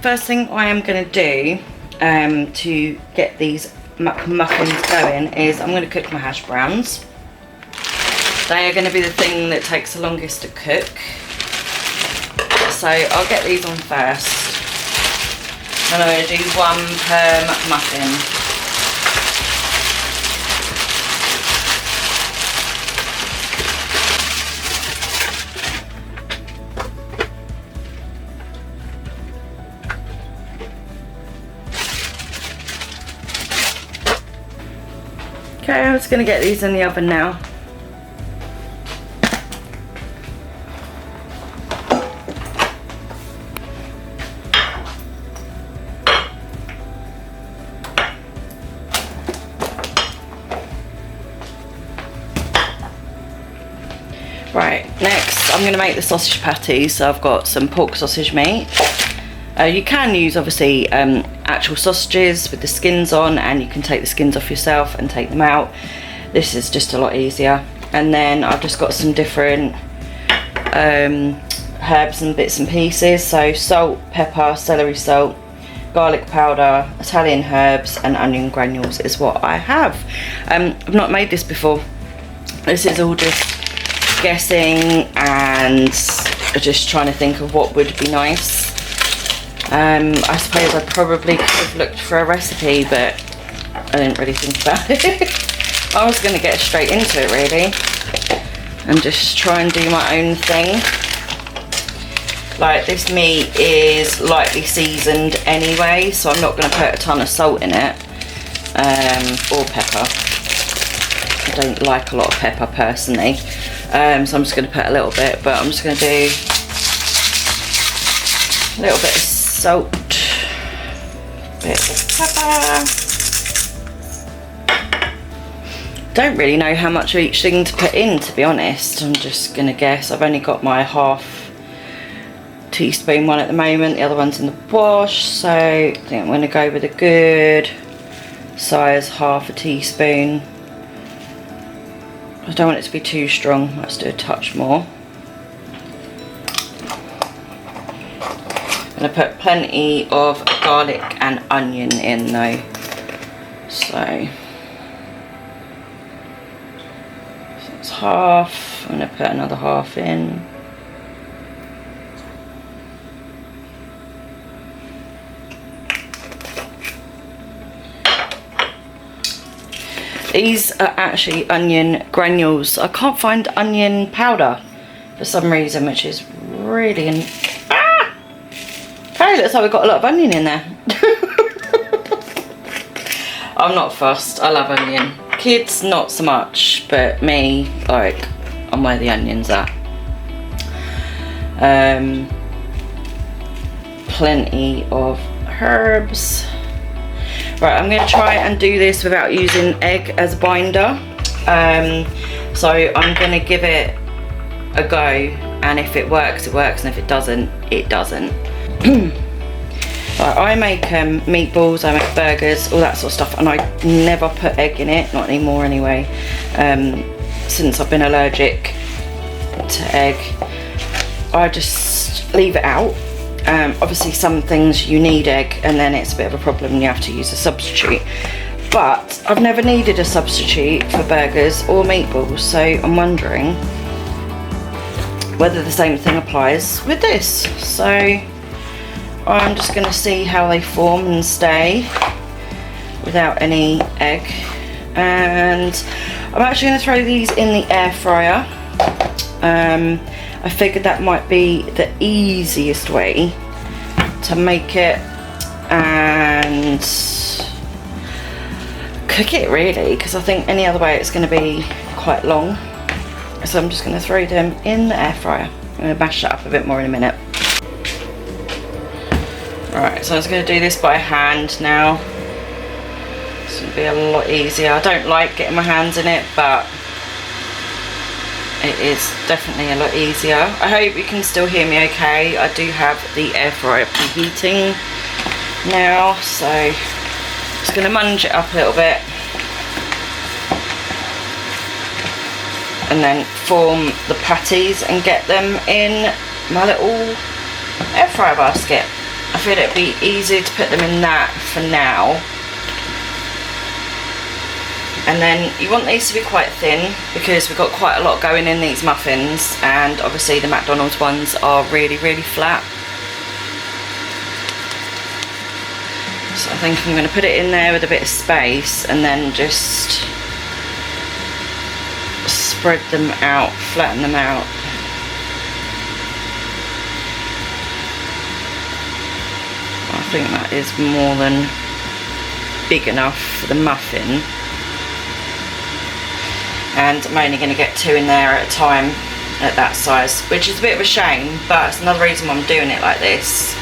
first thing I am going to do to get these Mcmuffins going is I'm going to cook my hash browns. They are going to be the thing that takes the longest to cook. So I'll get these on first. And I'm going to do one per McMuffin. Okay, I'm just going to get these in the oven now. Right, next I'm going to make the sausage patties. So I've got some pork sausage meat. You can use obviously actual sausages with the skins on, and you can take the skins off yourself and take them out. This is just a lot easier. And then I've just got some different herbs and bits and pieces. So salt, pepper, celery salt, garlic powder, Italian herbs and onion granules is what I have. I've not made this before. This is all just guessing and just trying to think of what would be nice. I suppose I probably could have looked for a recipe, but I didn't really think about it. I was going to get straight into it really and just try and do my own thing. Like, this meat is lightly seasoned anyway, so I'm not going to put a ton of salt in it, or pepper. I don't like a lot of pepper personally, so I'm just going to put a little bit, but I'm just going to do a little bit of salt, bit of pepper. Don't really know how much of each thing to put in, to be honest. I'm just going to guess. I've only got my half teaspoon one at the moment, the other one's in the wash, so I think I'm going to go with a good size half a teaspoon. I don't want it to be too strong, let's do a touch more. I'm going to put plenty of garlic and onion in though, so it's half. I'm going to put another half in. These are actually onion granules. I can't find onion powder for some reason, which is really... Okay, looks like we've got a lot of onion in there. I'm not fussed. I love onion. Kids, not so much, but me, like, I'm where the onion's at. Plenty of herbs. Right, I'm going to try and do this without using egg as a binder. So I'm going to give it a go, and if it works, it works, and if it doesn't, it doesn't. Right, I make meatballs, I make burgers, all that sort of stuff, and I never put egg in it, not anymore anyway, since I've been allergic to egg. I just leave it out. Obviously some things you need egg, and then it's a bit of a problem and you have to use a substitute, but I've never needed a substitute for burgers or meatballs, so I'm wondering whether the same thing applies with this. So I'm just going to see how they form and stay without any egg, and I'm actually going to throw these in the air fryer. I figured that might be the easiest way to make it and cook it really, because I think any other way it's going to be quite long. So I'm just going to throw them in the air fryer. I'm going to mash that up a bit more in a minute. Right, so I'm just going to do this by hand now. It's going to be a lot easier. I don't like getting my hands in it, but it is definitely a lot easier. I hope you can still hear me okay. I do have the air fryer preheating now, so I'm just going to munge it up a little bit and then form the patties and get them in my little air fryer basket. I feel it'd be easier to put them in that for now. And then you want these to be quite thin because we've got quite a lot going in these muffins, and obviously the McDonald's ones are really, really flat. So I think I'm going to put it in there with a bit of space and then just spread them out, flatten them out. I think that is more than big enough for the muffin. And I'm only going to get 2 in there at a time at that size, which is a bit of a shame, but it's another reason why I'm doing it like this,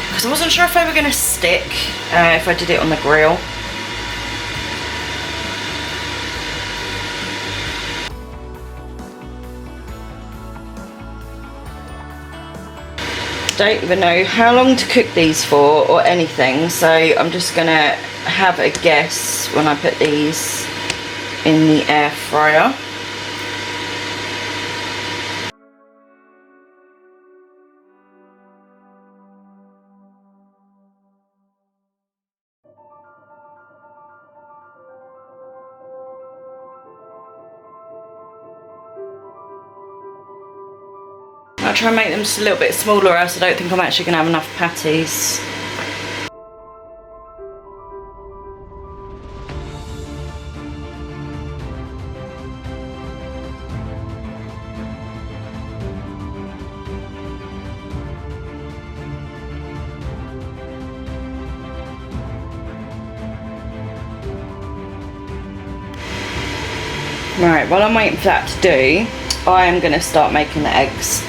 because I wasn't sure if they were going to stick if I did it on the grill. Don't even know how long to cook these for or anything, so I'm just going to have a guess when I put these in the air fryer. I'll try and make them just a little bit smaller, or else I don't think I'm actually going to have enough patties. Right, while I'm waiting for that to do, I am going to start making the eggs.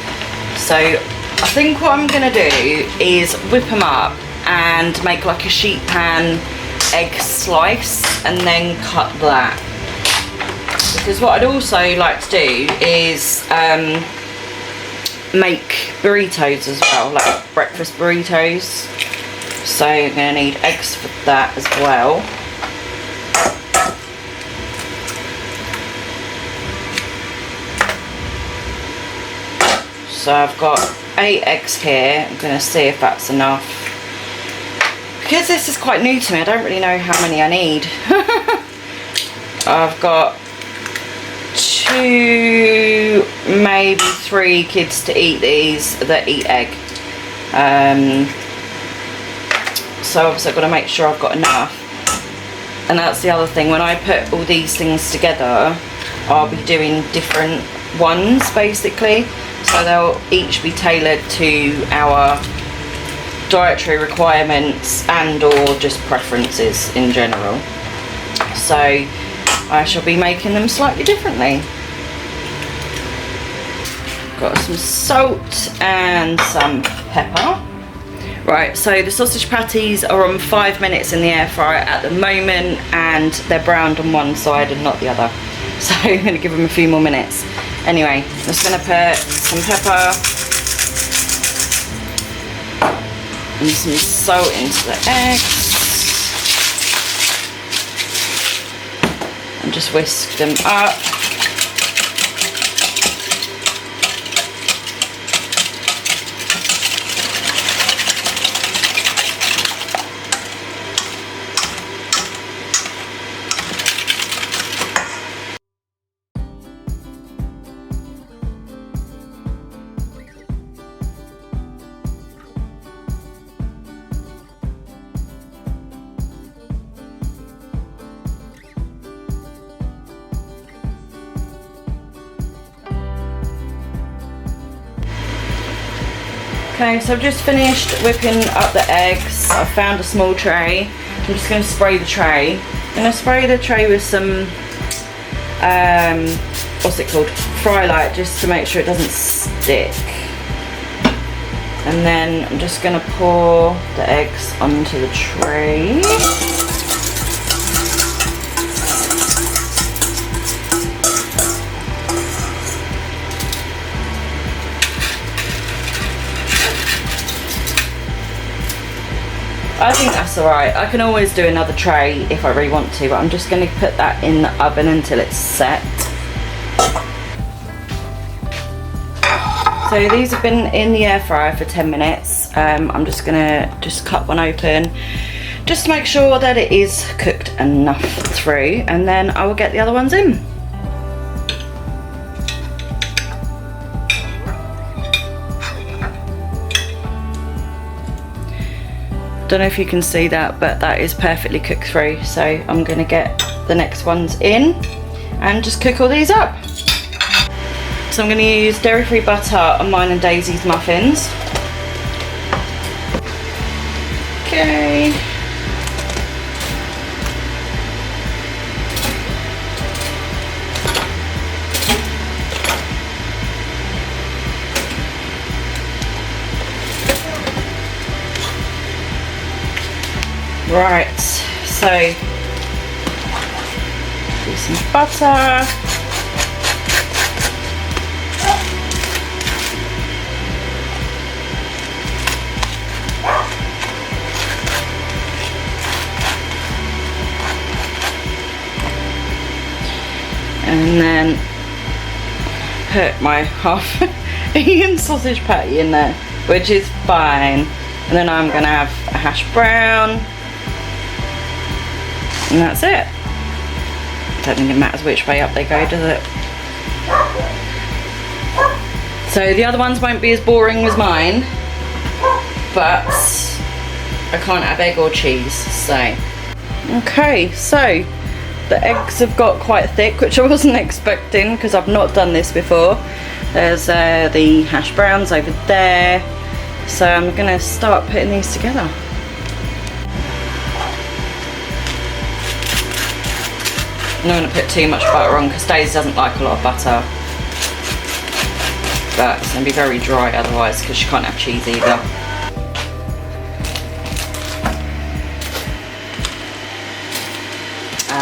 So I think what I'm going to do is whip them up and make like a sheet pan egg slice and then cut that. Because what I'd also like to do is make burritos as well, like breakfast burritos. So I'm going to need eggs for that as well. So I've got 8 eggs here. I'm going to see if that's enough. Because this is quite new to me, I don't really know how many I need. I've got 2, maybe 3 kids to eat these that eat egg. So obviously I've got to make sure I've got enough. And that's the other thing, when I put all these things together, I'll be doing different ones basically. So they'll each be tailored to our dietary requirements and or just preferences in general. So I shall be making them slightly differently. Got some salt and some pepper. Right, so the sausage patties are on 5 minutes in the air fryer at the moment, and they're browned on one side and not the other. So I'm going to give them a few more minutes. Anyway, I'm just going to put some pepper and some salt into the eggs and just whisk them up. Okay, so I've just finished whipping up the eggs. I found a small tray. I'm just going to spray the tray. I'm going to spray the tray with some, what's it called? Fry light, just to make sure it doesn't stick. And then I'm just going to pour the eggs onto the tray. I think that's alright. I can always do another tray if I really want to, but I'm just going to put that in the oven until it's set. So these have been in the air fryer for 10 minutes. I'm just gonna cut one open just to make sure that it is cooked enough through, and then I will get the other ones in. Don't know if you can see that, but that is perfectly cooked through. So I'm gonna get the next ones in and just cook all these up. So I'm gonna use dairy-free butter on mine and Daisy's muffins. Okay. Right, so do some butter. And then put my half-eaten sausage patty in there, which is fine. And then I'm gonna have a hash brown, and that's it. Don't think it matters which way up they go, does it? So the other ones won't be as boring as mine, but I can't have egg or cheese, so. Okay, so the eggs have got quite thick, which I wasn't expecting because I've not done this before. There's the hash browns over there. So I'm gonna start putting these together. I'm not gonna put too much butter on because Daisy doesn't like a lot of butter. But it's gonna be very dry otherwise because she can't have cheese either.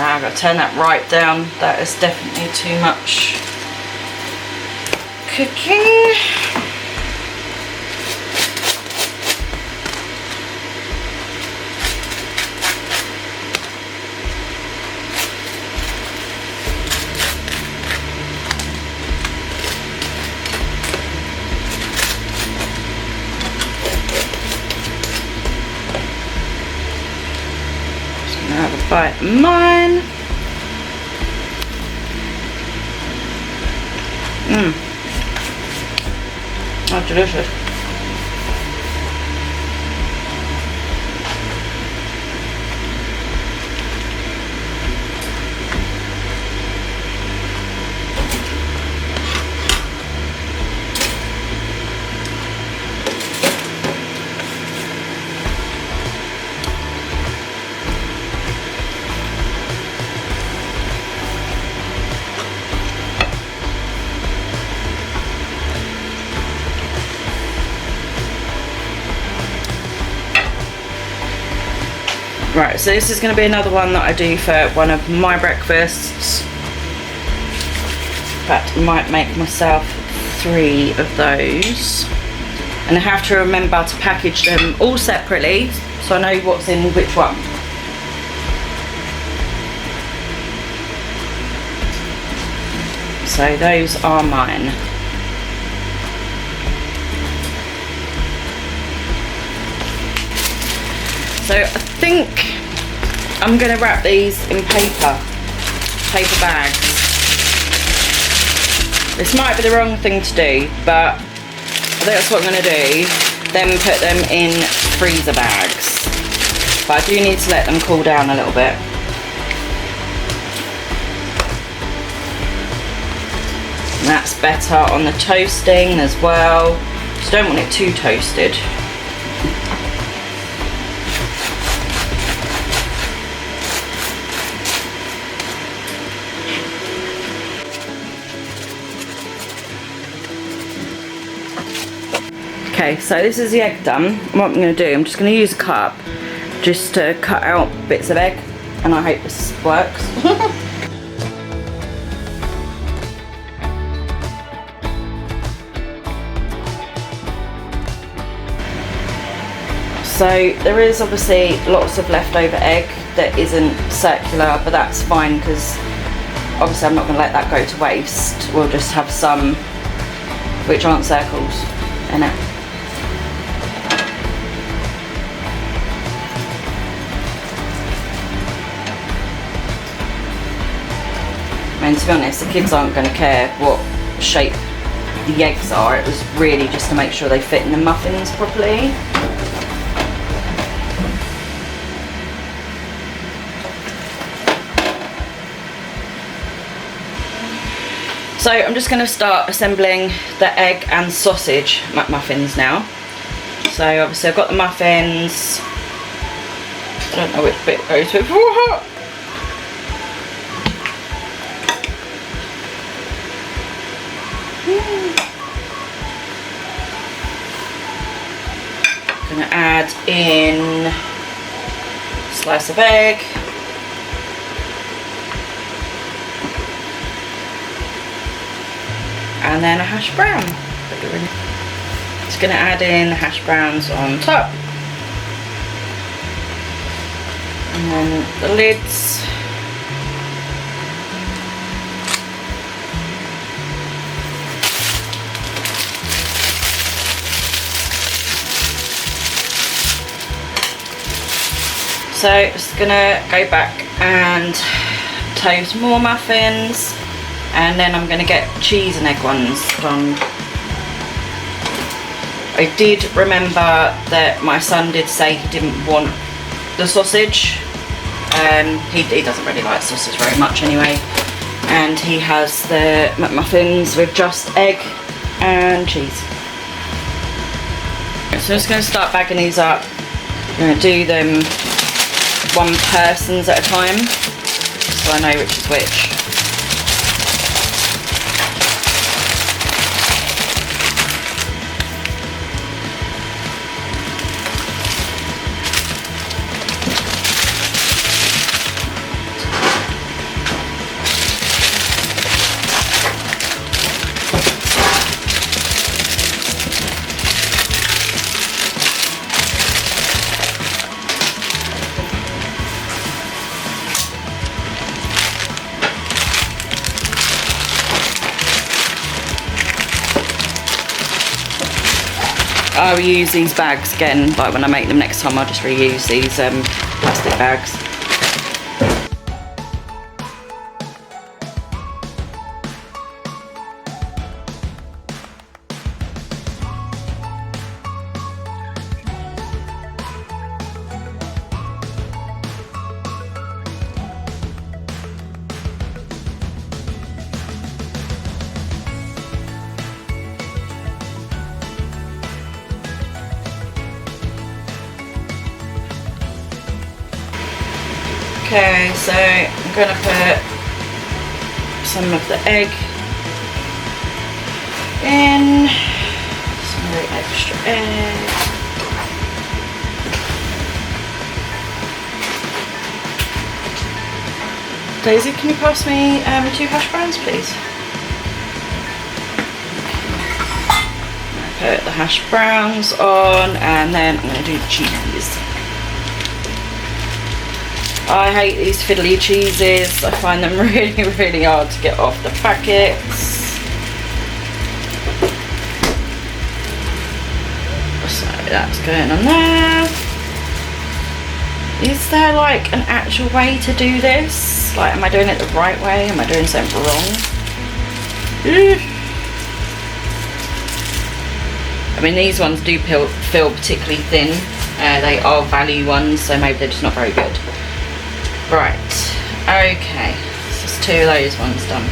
I've got to turn that right down. That is definitely too much cooking. Have a bite of mine. Oh, delicious. Right, so this is going to be another one that I do for one of my breakfasts. In fact, I might make myself 3 of those. And I have to remember to package them all separately so I know what's in which one. So those are mine. So I think I'm going to wrap these in paper bags. This might be the wrong thing to do, but I think that's what I'm going to do. Then put them in freezer bags. But I do need to let them cool down a little bit. And that's better on the toasting as well. Just don't want it too toasted. Okay, so this is the egg done. What I'm going to do, I'm just going to use a cup just to cut out bits of egg, and I hope this works. So there is obviously lots of leftover egg that isn't circular, but that's fine because obviously I'm not going to let that go to waste. We'll just have some which aren't circles in it. I mean, to be honest, the kids aren't going to care what shape the eggs are. It was really just to make sure they fit in the muffins properly. So I'm just going to start assembling the egg and sausage Mcmuffins now. So obviously I've got the muffins. I don't know which bit goes with what. Going to add in a slice of egg. And then a hash brown. Just going to add in the hash browns on top. And then the lids. So just going to go back and toast more muffins. And then I'm going to get cheese and egg ones done. I did remember that my son did say he didn't want the sausage. He doesn't really like sausage very much anyway. And he has the Mcmuffins with just egg and cheese. So I'm just going to start bagging these up. I'm going to do them one person's at a time, so I know which is which. I'll use these bags again, like when I make them next time I'll just reuse these plastic bags. Okay, so I'm going to put some of the egg in, some of the extra egg. Daisy, can you pass me 2 hash browns, please? Put the hash browns on, and then I'm going to do the cheese. I hate these fiddly cheeses. I find them really, really hard to get off the packets. So that's going on there. Is there like an actual way to do this? Like, am I doing it the right way? Am I doing something wrong? I mean, these ones do feel particularly thin. They are value ones, so maybe they're just not very good. Right, okay, so there's 2 of those ones done.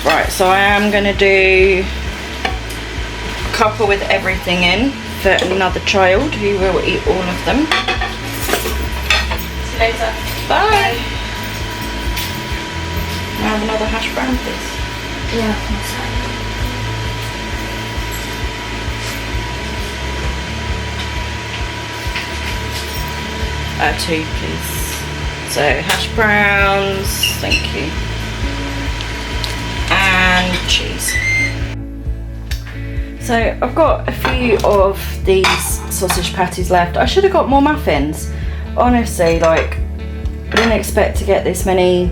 Right, so I am going to do a couple with everything in for another child who will eat all of them. See you later. Bye. Can I have another hash brown, please? Yeah, that's fine. 2, please. So hash browns, thank you, and cheese. So I've got a few of these sausage patties left. I should have got more muffins. Honestly, like, I didn't expect to get this many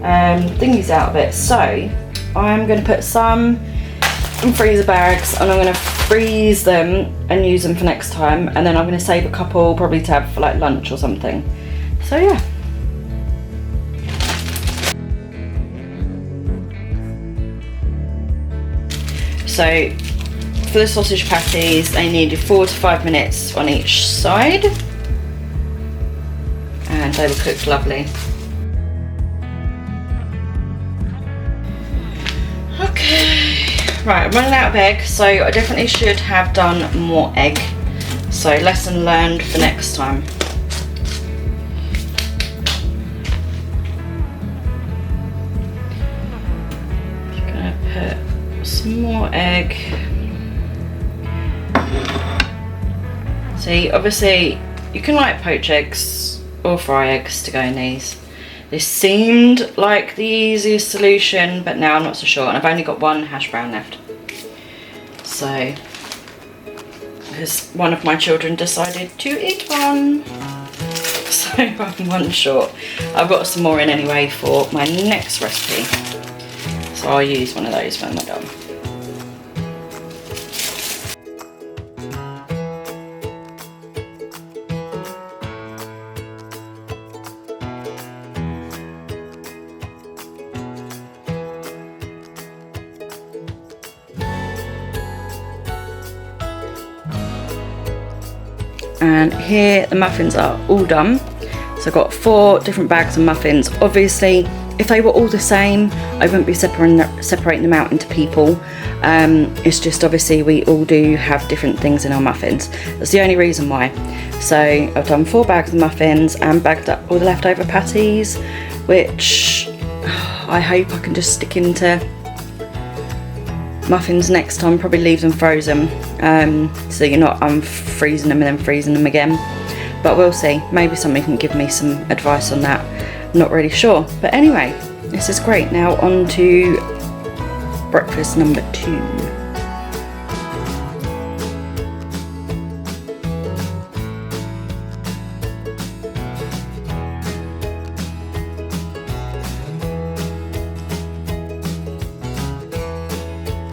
thingies out of it. So I'm going to put some in freezer bags and I'm going to freeze them and use them for next time. And then I'm going to save a couple probably to have for like lunch or something. So yeah. So for the sausage patties, they needed 4 to 5 minutes on each side, and they were cooked lovely. Okay, right, I'm running out of egg, so I definitely should have done more egg. So lesson learned for next time. Just gonna put some more egg. See, obviously you can like poach eggs or fry eggs to go in these. This seemed like the easiest solution, but now I'm not so sure, and I've only got one hash brown left. So, because one of my children decided to eat one, so I'm one short. I've got some more in anyway for my next recipe, so I'll use one of those when we're done. And here the muffins are all done. So I've got 4 different bags of muffins. Obviously, if they were all the same, I wouldn't be separating them out into people. It's just obviously we all do have different things in our muffins. That's the only reason why. So I've done 4 bags of muffins and bagged up all the leftover patties, which I hope I can just stick into muffins next time. Probably leave them frozen, so you're not unfreezing them and then freezing them again, but we'll see. Maybe somebody can give me some advice on that. I'm not really sure, but anyway, this is great. Now on to breakfast number 2.